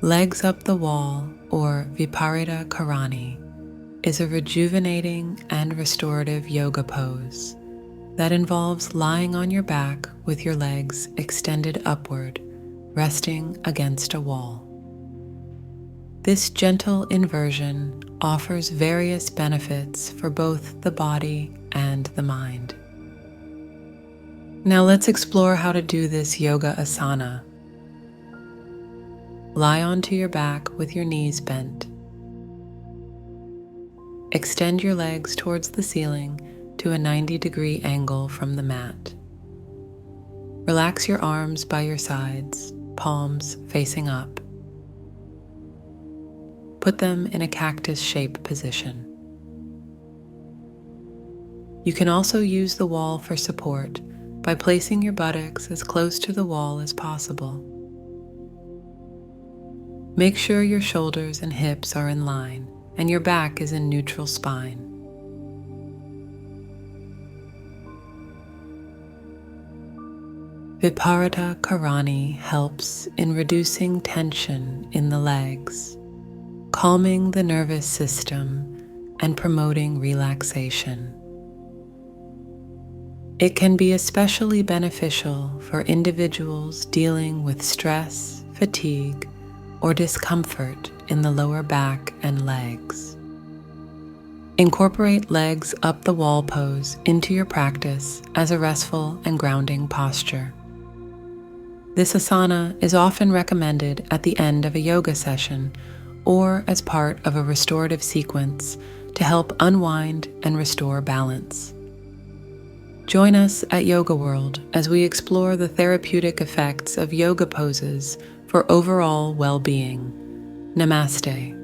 Legs up the wall, or Viparita Karani, is a rejuvenating and restorative yoga pose that involves lying on your back with your legs extended upward, resting against a wall. This gentle inversion offers various benefits for both the body and the mind. Now let's explore how to do this yoga asana. Lie onto your back with your knees bent. Extend your legs towards the ceiling to a 90-degree angle from the mat. Relax your arms by your sides, palms facing up. Put them in a cactus shape position. You can also use the wall for support by placing your buttocks as close to the wall as possible. Make sure your shoulders and hips are in line and your back is in neutral spine. Viparita Karani helps in reducing tension in the legs, calming the nervous system, and promoting relaxation. It can be especially beneficial for individuals dealing with stress, fatigue, or discomfort in the lower back and legs. Incorporate legs up the wall pose into your practice as a restful and grounding posture. This asana is often recommended at the end of a yoga session or as part of a restorative sequence to help unwind and restore balance. Join us at Yoga World as we explore the therapeutic effects of yoga poses for overall well-being. Namaste.